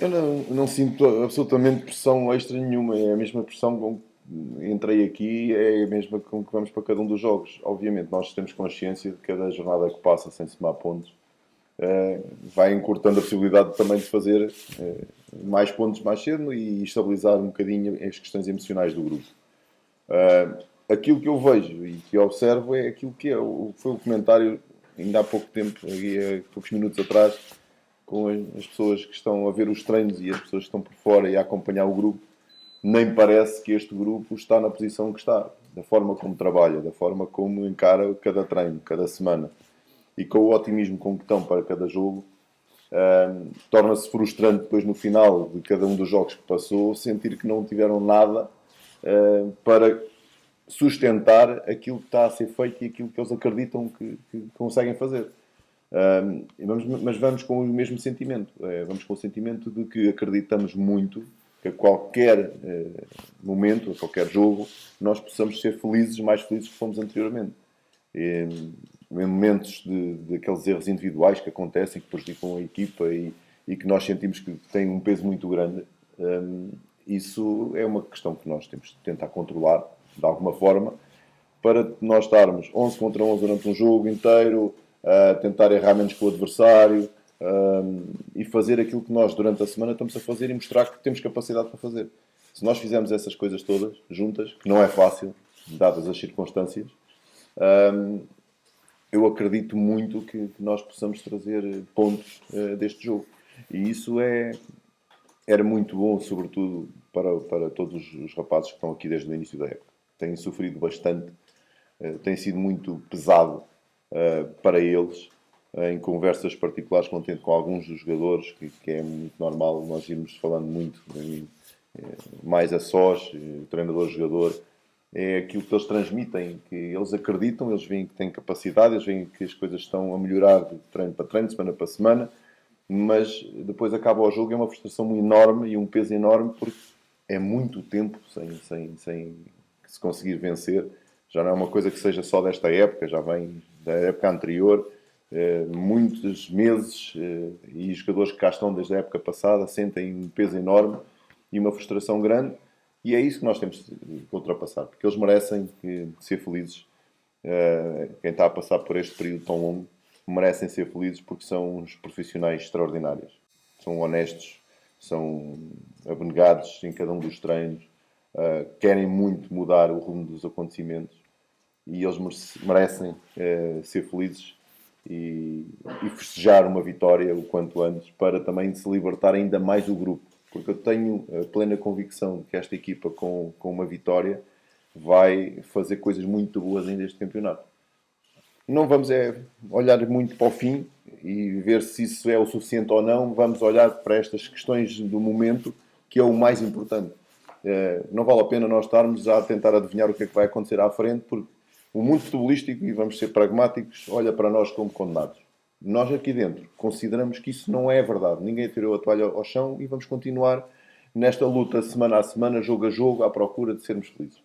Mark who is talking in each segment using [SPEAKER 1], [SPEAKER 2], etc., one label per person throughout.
[SPEAKER 1] Eu não sinto absolutamente pressão extra nenhuma. É a mesma pressão com que entrei aqui, é a mesma com que vamos para cada um dos jogos. Obviamente, nós temos consciência de que cada jornada que passa sem somar pontos vai encurtando a possibilidade também de fazer mais pontos mais cedo e estabilizar um bocadinho as questões emocionais do grupo. Aquilo que eu vejo e que observo é aquilo que foi o comentário ainda há pouco tempo, há poucos minutos atrás, com as pessoas que estão a ver os treinos e as pessoas que estão por fora e a acompanhar o grupo. Nem parece que este grupo está na posição que está, da forma como trabalha, da forma como encara cada treino, cada semana e com o otimismo com que estão para cada jogo. Torna-se frustrante depois no final de cada um dos jogos que passou sentir que não tiveram nada para sustentar aquilo que está a ser feito e aquilo que eles acreditam que conseguem fazer. Mas vamos com o mesmo sentimento. Vamos com o sentimento de que acreditamos muito que a qualquer momento, a qualquer jogo, nós possamos ser felizes, mais felizes que fomos anteriormente. Em momentos daqueles erros individuais que acontecem, que prejudicam a equipa e que nós sentimos que têm um peso muito grande, isso é uma questão que nós temos de tentar controlar de alguma forma para nós estarmos 11 contra 11 durante um jogo inteiro, a tentar errar menos com o adversário e fazer aquilo que nós durante a semana estamos a fazer e mostrar que temos capacidade para fazer. Se nós fizermos essas coisas todas juntas, que não é fácil, dadas as circunstâncias, eu acredito muito que nós possamos trazer pontos deste jogo. E isso era muito bom, sobretudo para todos os rapazes que estão aqui desde o início da época. Têm sofrido bastante, tem sido muito pesado para eles, em conversas particulares com alguns dos jogadores, que é muito normal nós irmos falando muito, mais a sós, treinador-jogador, é aquilo que eles transmitem, que eles acreditam, eles veem que têm capacidade, eles veem que as coisas estão a melhorar de treino para treino, semana para semana, mas depois acaba o jogo, é uma frustração enorme e um peso enorme, porque é muito tempo sem se conseguir vencer. Já não é uma coisa que seja só desta época, já vem da época anterior, muitos meses, e os jogadores que cá estão desde a época passada sentem um peso enorme e uma frustração grande, e é isso que nós temos que ultrapassar, porque eles merecem ser felizes. Quem está a passar por este período tão longo merecem ser felizes porque são uns profissionais extraordinários. São honestos, são abnegados em cada um dos treinos, querem muito mudar o rumo dos acontecimentos e eles merecem ser felizes e festejar uma vitória o quanto antes para também se libertar ainda mais do grupo. Porque eu tenho a plena convicção de que esta equipa com uma vitória vai fazer coisas muito boas ainda este campeonato. Não vamos olhar muito para o fim e ver se isso é o suficiente ou não. Vamos olhar para estas questões do momento, que é o mais importante. Não vale a pena nós estarmos a tentar adivinhar o que é que vai acontecer à frente, porque o mundo futebolístico, e vamos ser pragmáticos, olha para nós como condenados. Nós aqui dentro consideramos que isso não é verdade. Ninguém tirou a toalha ao chão e vamos continuar nesta luta semana a semana, jogo a jogo, à procura de sermos felizes.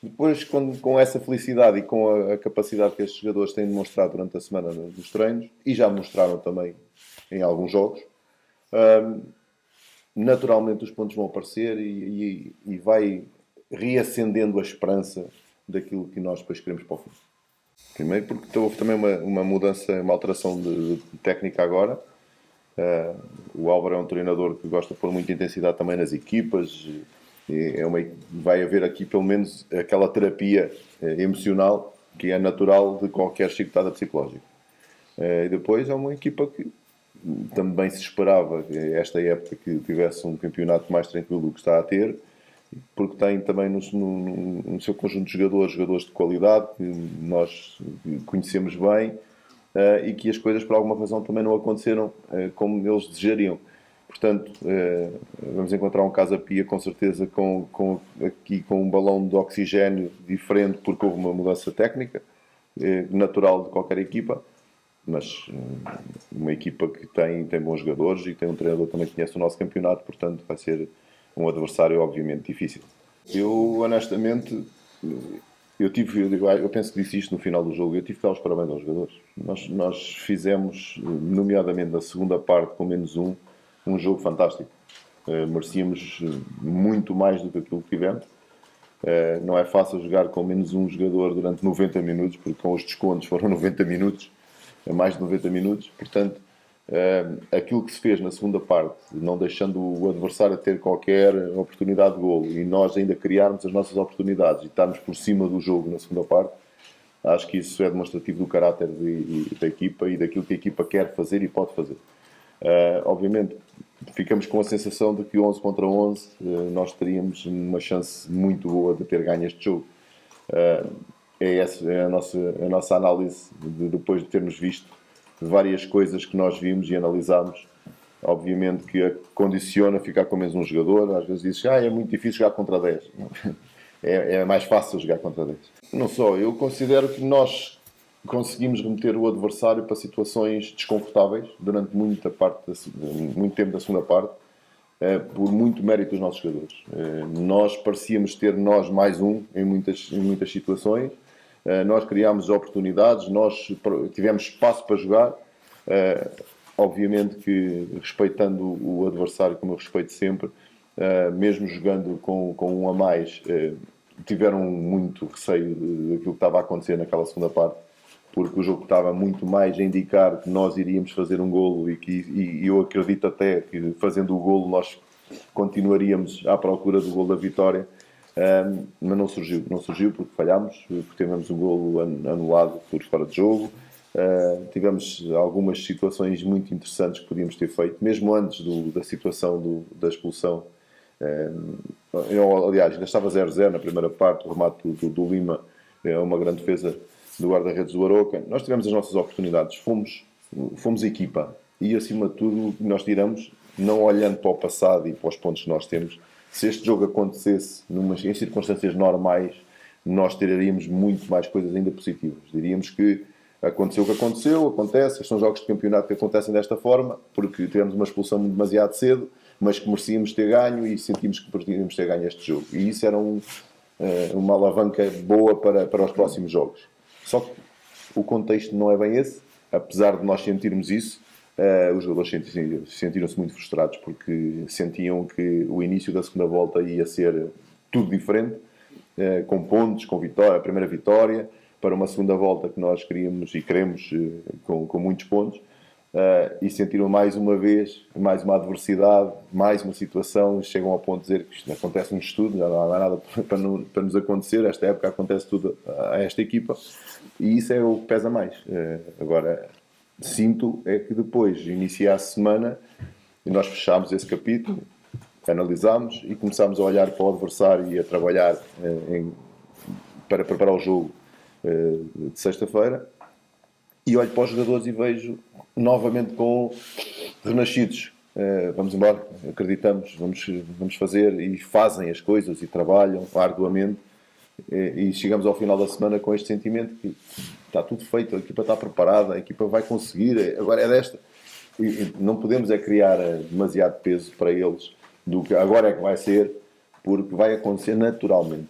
[SPEAKER 1] Depois, com essa felicidade e com a capacidade que estes jogadores têm demonstrado durante a semana nos treinos, e já mostraram também em alguns jogos, naturalmente os pontos vão aparecer e vai reacendendo a esperança daquilo que nós depois queremos para o fim. Primeiro porque houve também uma mudança, uma alteração de técnica agora. O Álvaro é um treinador que gosta de pôr muita intensidade também nas equipas. Vai haver aqui pelo menos aquela terapia emocional que é natural de qualquer chicotada psicológica. E depois é uma equipa que também se esperava esta época que tivesse um campeonato mais tranquilo do que está a ter, porque tem também no seu conjunto de jogadores de qualidade que nós conhecemos bem e que as coisas por alguma razão também não aconteceram como eles desejariam. Portanto, vamos encontrar um Casa Pia com certeza aqui com um balão de oxigénio diferente porque houve uma mudança técnica natural de qualquer equipa, mas uma equipa que tem bons jogadores e tem um treinador que também conhece o nosso campeonato, portanto vai ser um adversário obviamente difícil. Eu honestamente, eu penso que disse isto no final do jogo, eu tive que dar os parabéns aos jogadores. Nós fizemos, nomeadamente na segunda parte com -1, um jogo fantástico. Merecíamos muito mais do que aquilo que tivemos. Não é fácil jogar com menos um jogador durante 90 minutos, porque com os descontos foram 90 minutos, mais de 90 minutos. Portanto, aquilo que se fez na segunda parte, não deixando o adversário ter qualquer oportunidade de golo e nós ainda criarmos as nossas oportunidades e estarmos por cima do jogo na segunda parte, acho que isso é demonstrativo do caráter da equipa e daquilo que a equipa quer fazer e pode fazer. Obviamente, ficamos com a sensação de que 11 contra 11 nós teríamos uma chance muito boa de ter ganho este jogo. Essa é a nossa análise depois de termos visto várias coisas que nós vimos e analisámos. Obviamente que condiciona ficar com menos um jogador. Às vezes dizes, é muito difícil jogar contra 10. É mais fácil jogar contra 10. Não só, eu considero que nós conseguimos remeter o adversário para situações desconfortáveis durante muito tempo da segunda parte, por muito mérito dos nossos jogadores. Nós parecíamos ter mais um em muitas situações. Nós criámos oportunidades, nós tivemos espaço para jogar. Obviamente que respeitando o adversário, como eu respeito sempre, mesmo jogando com um a mais, tiveram muito receio daquilo que estava a acontecer naquela segunda parte, porque o jogo estava muito mais a indicar que nós iríamos fazer um golo e eu acredito até que fazendo o golo nós continuaríamos à procura do golo da vitória. Mas não surgiu porque falhámos, porque tivemos um golo anulado por fora de jogo. Tivemos algumas situações muito interessantes que podíamos ter feito, mesmo antes da situação da expulsão. Aliás, ainda estava 0-0 na primeira parte, o remate do Lima é uma grande defesa do guarda-redes do Aroca. Nós tivemos as nossas oportunidades, fomos equipa e acima de tudo nós tiramos, não olhando para o passado e para os pontos que nós temos. Se este jogo acontecesse em circunstâncias normais, nós tiraríamos muito mais coisas ainda positivas. Diríamos que aconteceu o que acontece, são jogos de campeonato que acontecem desta forma, porque tivemos uma expulsão demasiado cedo, mas que merecíamos ter ganho e sentimos que merecíamos ter ganho este jogo. E isso era uma alavanca boa para os próximos jogos. Só que o contexto não é bem esse, apesar de nós sentirmos isso. Os jogadores sentiram-se muito frustrados porque sentiam que o início da segunda volta ia ser tudo diferente, com pontos, com vitória, a primeira vitória, para uma segunda volta que nós queríamos e queremos com muitos pontos, e sentiram mais uma vez, mais uma adversidade, mais uma situação, chegam ao ponto de dizer que isto acontece-nos tudo, já não há nada para nos acontecer, esta época acontece tudo a esta equipa, e isso é o que pesa mais. Agora, sinto é que depois de iniciar a semana e nós fechámos esse capítulo, analisámos e começámos a olhar para o adversário e a trabalhar para preparar o jogo de sexta-feira, e olho para os jogadores e vejo novamente com renascidos. Vamos embora, acreditamos, vamos fazer, e fazem as coisas e trabalham arduamente, e chegamos ao final da semana com este sentimento que está tudo feito, a equipa está preparada, a equipa vai conseguir, agora é desta. E não podemos criar demasiado peso para eles do que agora é que vai ser, porque vai acontecer naturalmente.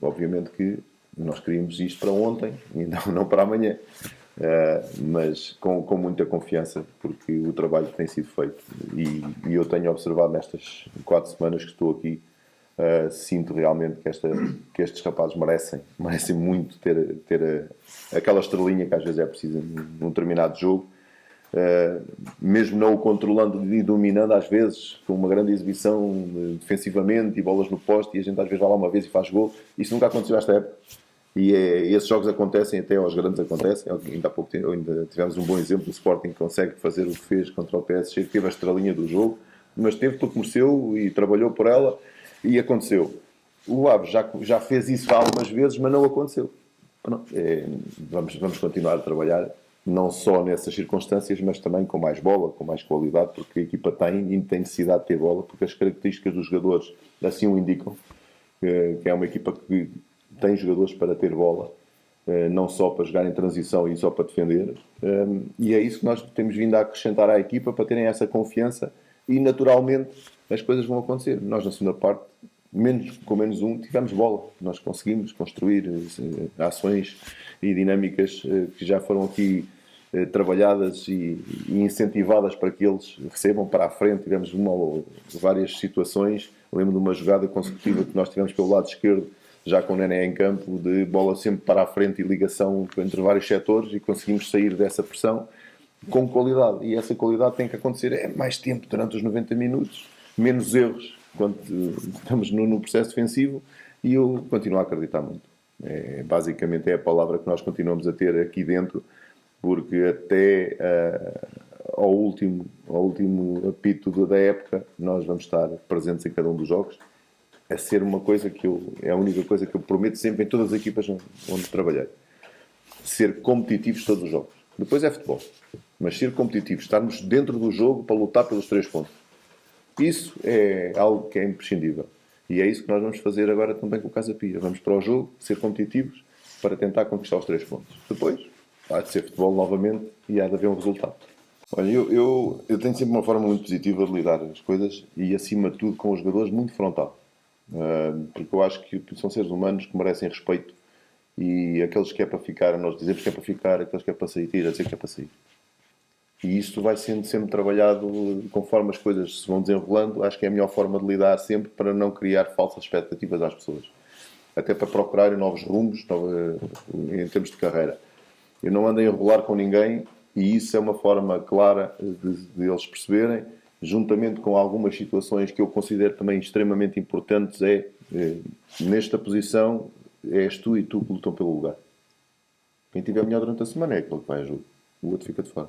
[SPEAKER 1] Obviamente que nós queríamos isto para ontem e não para amanhã, mas com muita confiança, porque o trabalho tem sido feito e eu tenho observado nestas 4 semanas que estou aqui. Sinto realmente que estes rapazes merecem muito ter aquela estrelinha que às vezes é preciso num determinado jogo, mesmo não o controlando e dominando às vezes com uma grande exibição defensivamente e bolas no poste, e a gente às vezes vai lá uma vez e faz gol. Isso nunca aconteceu esta época, e esses jogos acontecem, até aos grandes acontecem. Ainda há pouco tempo ainda tivemos um bom exemplo do Sporting, que consegue fazer o que fez contra o PSG, que teve a estrelinha do jogo, mas teve porque mereceu e trabalhou por ela. E aconteceu. O Aves já fez isso algumas vezes, mas não aconteceu. Vamos continuar a trabalhar, não só nessas circunstâncias, mas também com mais bola, com mais qualidade, porque a equipa tem necessidade de ter bola, porque as características dos jogadores assim o indicam, que é uma equipa que tem jogadores para ter bola, não só para jogar em transição e só para defender. E é isso que nós temos vindo a acrescentar à equipa, para terem essa confiança, e naturalmente as coisas vão acontecer. Nós na segunda parte, com menos um, tivemos bola. Nós conseguimos construir ações e dinâmicas que já foram aqui trabalhadas e incentivadas para que eles recebam para a frente. Tivemos uma ou várias situações. Lembro de uma jogada consecutiva que nós tivemos pelo lado esquerdo, já com o Nené em campo, de bola sempre para a frente e ligação entre vários setores, e conseguimos sair dessa pressão com qualidade. E essa qualidade tem que acontecer mais tempo durante os 90 minutos, menos erros quando estamos no processo defensivo, e eu continuo a acreditar muito. Basicamente é a palavra que nós continuamos a ter aqui dentro, porque até ao último apito da época nós vamos estar presentes em cada um dos jogos. A ser uma coisa que é a única coisa que eu prometo sempre em todas as equipas onde trabalhei: ser competitivos todos os jogos. Depois é futebol, mas ser competitivos, estarmos dentro do jogo para lutar pelos 3 pontos, isso é algo que é imprescindível, e é isso que nós vamos fazer agora também com o Casa Pia. Vamos para o jogo ser competitivos para tentar conquistar os 3 pontos. Depois há de ser futebol novamente e há de haver um resultado. Olha, eu tenho sempre uma forma muito positiva de lidar as coisas, e acima de tudo com os jogadores muito frontal. Porque eu acho que são seres humanos que merecem respeito, e aqueles que é para ficar, nós dizemos que é para ficar, aqueles que é para sair, a dizer que é para sair. E isto vai sendo sempre trabalhado conforme as coisas se vão desenrolando. Acho que é a melhor forma de lidar sempre, para não criar falsas expectativas às pessoas, até para procurarem novos rumos em termos de carreira. Eu não ando a enrolar com ninguém, e isso é uma forma clara de eles perceberem, juntamente com algumas situações que eu considero também extremamente importantes. Nesta posição és tu e tu que lutam pelo lugar. Quem tiver melhor durante a semana é aquele que vai a jogo, o outro fica de fora.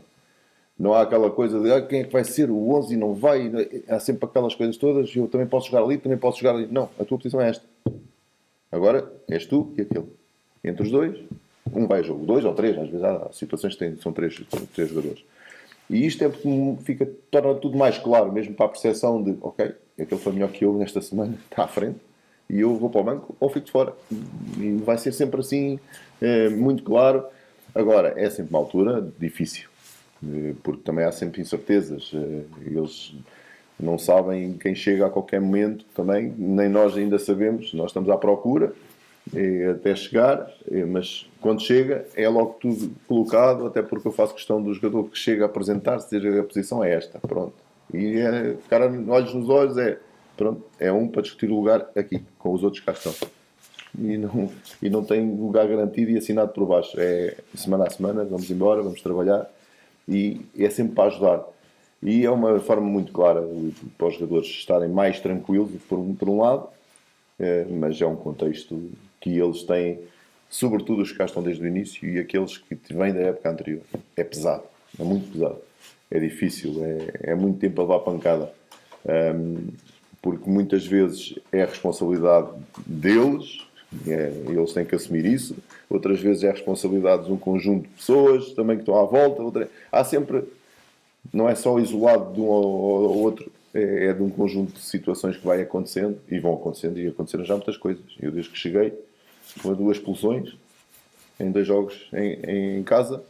[SPEAKER 1] Não há aquela coisa de quem é que vai ser o 11 e não vai. Há sempre aquelas coisas todas. Eu também posso jogar ali, também posso jogar ali. Não, a tua posição é esta. Agora és tu e aquele. Entre os dois, um vai a jogo, 2 ou 3. Às vezes há situações que são 3 jogadores. E isto torna tudo mais claro, mesmo para a percepção de ok, aquele foi melhor que eu nesta semana, está à frente, e eu vou para o banco ou fico de fora. E vai ser sempre assim, muito claro. Agora, é sempre uma altura difícil, porque também há sempre incertezas. Eles não sabem quem chega a qualquer momento também, nem nós ainda sabemos. Nós estamos à procura até chegar, mas quando chega é logo tudo colocado, até porque eu faço questão do jogador que chega a apresentar-se, dizer a posição é esta, pronto. E ficar olhos nos olhos, pronto, é um para discutir o lugar aqui, com os outros que cá estão. E não tem lugar garantido e assinado por baixo. É semana a semana, vamos embora, vamos trabalhar, e é sempre para ajudar. E é uma forma muito clara para os jogadores estarem mais tranquilos, por um lado, mas é um contexto que eles têm, sobretudo os que cá estão desde o início e aqueles que vêm da época anterior. É pesado, é muito pesado, é difícil, é muito tempo a levar pancada, porque muitas vezes é a responsabilidade deles, eles têm que assumir isso. Outras vezes é a responsabilidade de um conjunto de pessoas também que estão à volta. Há sempre, não é só isolado de um ou outro, é de um conjunto de situações que vai acontecendo, e vão acontecendo, e aconteceram já muitas coisas. Eu, desde que cheguei, com 2 expulsões em 2 jogos em casa,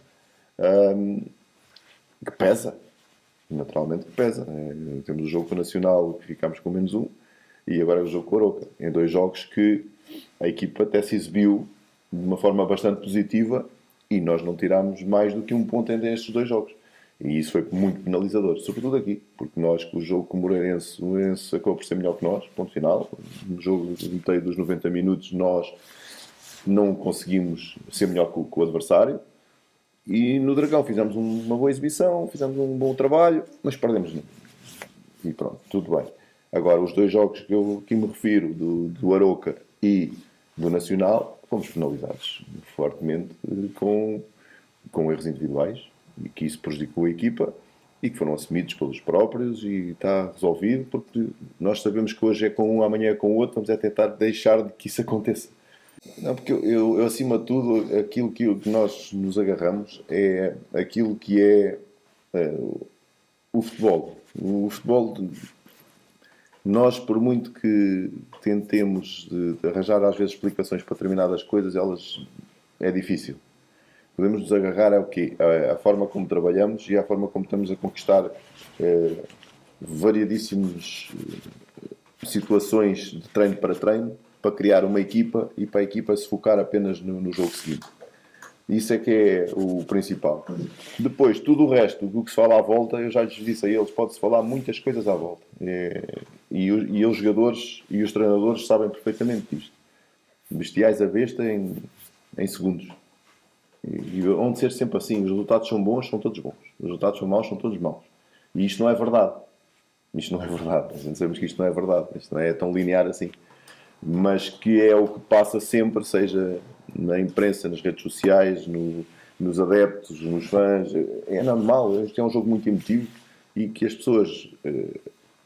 [SPEAKER 1] que pesa, naturalmente que pesa. Temos o jogo com o Nacional, que ficámos com -1, e agora o jogo com o Arouca, em 2 jogos que a equipa até se exibiu de uma forma bastante positiva, e nós não tirámos mais do que 1 ponto em estes 2 jogos. E isso foi muito penalizador, sobretudo aqui, porque nós, com o jogo com o Moreirense acabou por ser melhor que nós, ponto final. No jogo inteiro dos 90 minutos nós não conseguimos ser melhor que o adversário, e no Dragão fizemos uma boa exibição, fizemos um bom trabalho, mas perdemos. E pronto, tudo bem. Agora, os 2 jogos que eu aqui me refiro, do Arouca e do Nacional, fomos penalizados fortemente com erros individuais, e que isso prejudicou a equipa, e que foram assumidos pelos próprios, e está resolvido, porque nós sabemos que hoje é com um, amanhã é com o outro. Vamos tentar deixar de que isso aconteça. Não, porque eu acima de tudo, aquilo que nós nos agarramos é aquilo que é o futebol. O futebol, nós, por muito que tentemos de arranjar às vezes explicações para determinadas coisas, é difícil. Podemos nos agarrar ao quê? A forma como trabalhamos e a forma como estamos a conquistar variadíssimas situações de treino para treino, para criar uma equipa e para a equipa se focar apenas no jogo seguinte. Isso é que é o principal. Depois, tudo o resto do que se fala à volta, eu já lhes disse a eles, pode-se falar muitas coisas à volta. E os jogadores e os treinadores sabem perfeitamente disto. Bestiais à besta em segundos. E vão de ser sempre assim. Os resultados são bons, são todos bons. Os resultados são maus, são todos maus. E isto não é verdade. Isto não é verdade. A gente sabemos que isto não é verdade. Isto não é tão linear assim. Mas que é o que passa sempre, seja na imprensa, nas redes sociais, nos adeptos, nos fãs. É normal. Este é um jogo muito emotivo e que as pessoas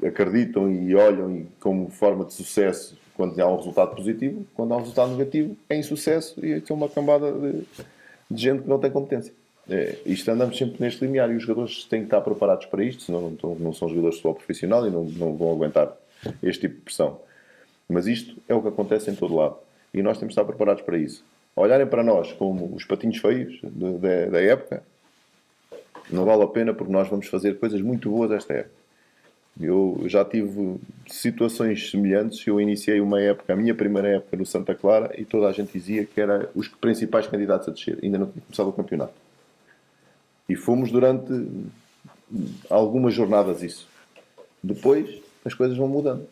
[SPEAKER 1] acreditam e olham e como forma de sucesso quando há um resultado positivo, quando há um resultado negativo é insucesso e é uma cambada de gente que não tem competência. Isto andamos sempre neste limiar e os jogadores têm que estar preparados para isto, senão não são jogadores de futebol profissional e não vão aguentar este tipo de pressão. Mas isto é o que acontece em todo lado e nós temos que estar preparados para isso. Olharem para nós como os patinhos feios da época não vale a pena, porque nós vamos fazer coisas muito boas esta época. Eu já tive situações semelhantes. Eu iniciei uma época, a minha primeira época no Santa Clara, e toda a gente dizia que era os principais candidatos a descer. Ainda não tinha começado o campeonato. E fomos durante algumas jornadas isso. Depois as coisas vão mudando.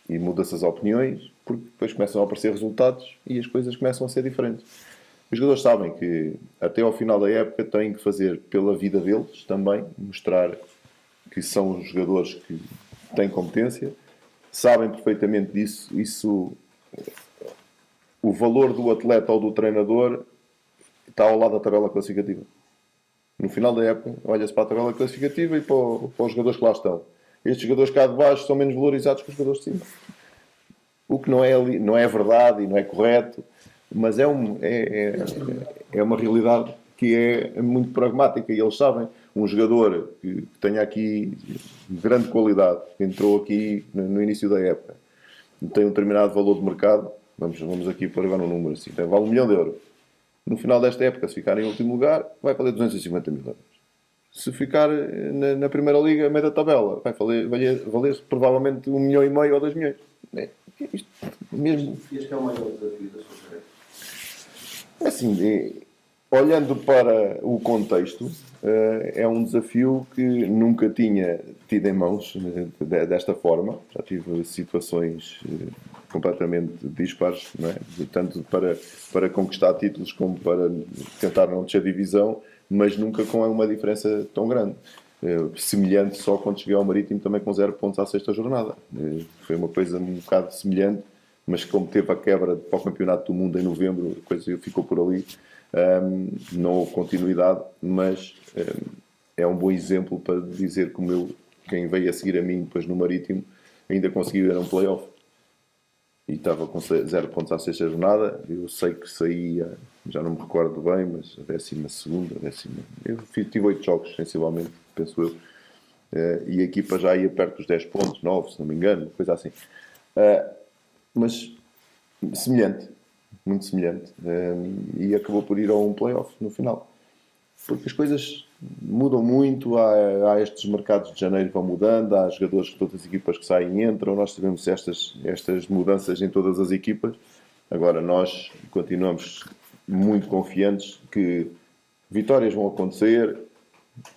[SPEAKER 1] E mudam-se as opiniões, porque depois começam a aparecer resultados e as coisas começam a ser diferentes. Os jogadores sabem que até ao final da época têm que fazer pela vida deles também, mostrar que são os jogadores que têm competência, sabem perfeitamente disso. Isso, o valor do atleta ou do treinador está ao lado da tabela classificativa. No final da época, olha-se para a tabela classificativa e para os jogadores que lá estão. Estes jogadores cá de baixo são menos valorizados que os jogadores de cima. O que não é verdade e não é correto, mas é uma realidade que é muito pragmática e eles sabem. Um jogador que tenha aqui grande qualidade, que entrou aqui no início da época, tem um determinado valor de mercado, vamos aqui para agora um número assim, vale 1 milhão de euros. No final desta época, se ficar em último lugar, vai valer 250 mil euros. Se ficar na Primeira Liga, a meia da tabela, vai valer provavelmente 1,5 milhão ou 2 milhões. Isto mesmo.
[SPEAKER 2] E este é o maior desafio da sua carreira?
[SPEAKER 1] Assim, olhando para o contexto, é um desafio que nunca tinha tido em mãos desta forma. Já tive situações completamente dispares, não é? Tanto para conquistar títulos como para tentar não descer divisão, mas nunca com uma diferença tão grande. Semelhante só quando cheguei ao Marítimo, também com 0 pontos à sexta jornada. Foi uma coisa um bocado semelhante, mas como teve a quebra para o Campeonato do Mundo em novembro, a coisa ficou por ali. Não houve continuidade, mas é um bom exemplo para dizer como quem veio a seguir a mim depois no Marítimo ainda conseguiu ir a um play-off e estava com 0 pontos à sexta jornada. Eu sei que saía, já não me recordo bem, mas a 12ª, eu tive 8 jogos sensivelmente, penso eu, e a equipa já ia perto dos 10 pontos, 9 se não me engano, coisa assim, mas semelhante, muito semelhante, e acabou por ir a um play-off no final, porque as coisas mudam muito. Há estes mercados de janeiro que vão mudando, há jogadores de todas as equipas que saem e entram, nós tivemos estas mudanças em todas as equipas. Agora nós continuamos muito confiantes que vitórias vão acontecer,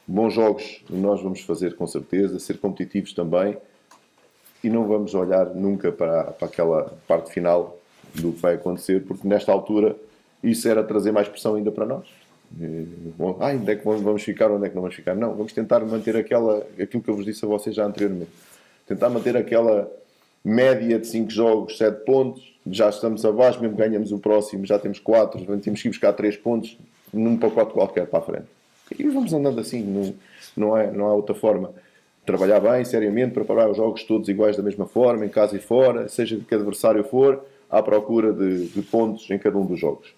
[SPEAKER 1] bons jogos nós vamos fazer com certeza, ser competitivos também, e não vamos olhar nunca para aquela parte final do que vai acontecer, porque nesta altura isso era trazer mais pressão ainda para nós. Onde é que vamos ficar, onde é que não vamos ficar? Não, vamos tentar manter aquilo que eu vos disse a vocês já anteriormente. Tentar manter aquela média de 5 jogos, 7 pontos, já estamos abaixo, mesmo ganhamos o próximo, já temos 4, temos que ir buscar 3 pontos num pacote qualquer para a frente. E vamos andando assim, não há outra forma. Trabalhar bem, seriamente, preparar os jogos todos iguais da mesma forma, em casa e fora, seja de que adversário for, à procura de pontos em cada um dos jogos.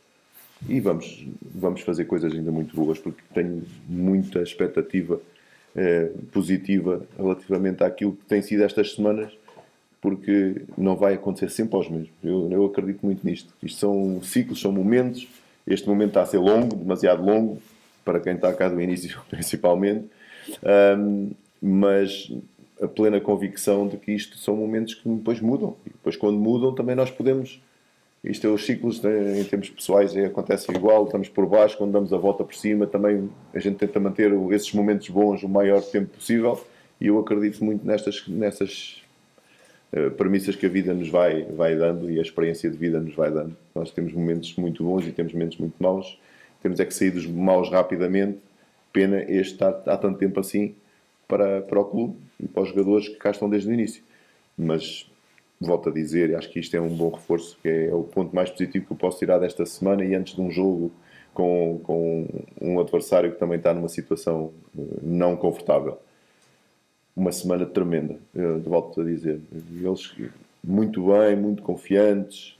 [SPEAKER 1] E vamos fazer coisas ainda muito boas, porque tenho muita expectativa positiva relativamente àquilo que tem sido estas semanas, porque não vai acontecer sempre aos mesmos. Eu acredito muito nisto. Isto são ciclos, são momentos. Este momento está a ser longo, demasiado longo, para quem está cá do início, principalmente. Mas a plena convicção de que isto são momentos que depois mudam. E depois, quando mudam, também nós podemos Isto é os ciclos, né, em termos pessoais, acontece igual. Estamos por baixo, quando damos a volta por cima, também a gente tenta manter esses momentos bons o maior tempo possível. E eu acredito muito nessas premissas que a vida nos vai dando e a experiência de vida nos vai dando. Nós temos momentos muito bons e temos momentos muito maus. Temos é que sair dos maus rapidamente. Pena este estar há tanto tempo assim para o clube e para os jogadores que cá estão desde o início. Mas volto a dizer, acho que isto é um bom reforço, que é o ponto mais positivo que eu posso tirar desta semana, e antes de um jogo com um adversário que também está numa situação não confortável. Uma semana tremenda, volto a dizer. Eles muito bem, muito confiantes,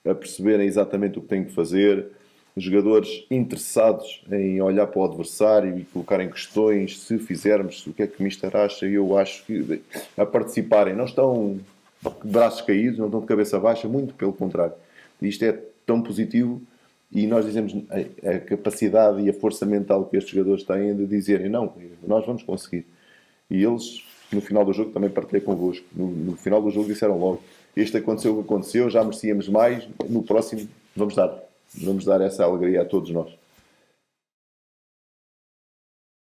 [SPEAKER 1] a perceberem exatamente o que têm que fazer, os jogadores interessados em olhar para o adversário e colocarem questões: se fizermos, o que é que o Mister acha? E eu acho que a participarem, não estão de braços caídos, não estão de cabeça baixa, muito pelo contrário. Isto é tão positivo, e nós dizemos a capacidade e a força mental que estes jogadores têm de dizerem: não, nós vamos conseguir. E eles, no final do jogo, também partilhei convosco, no final do jogo disseram logo: este aconteceu o que aconteceu, já merecíamos mais, no próximo vamos dar essa alegria a todos nós.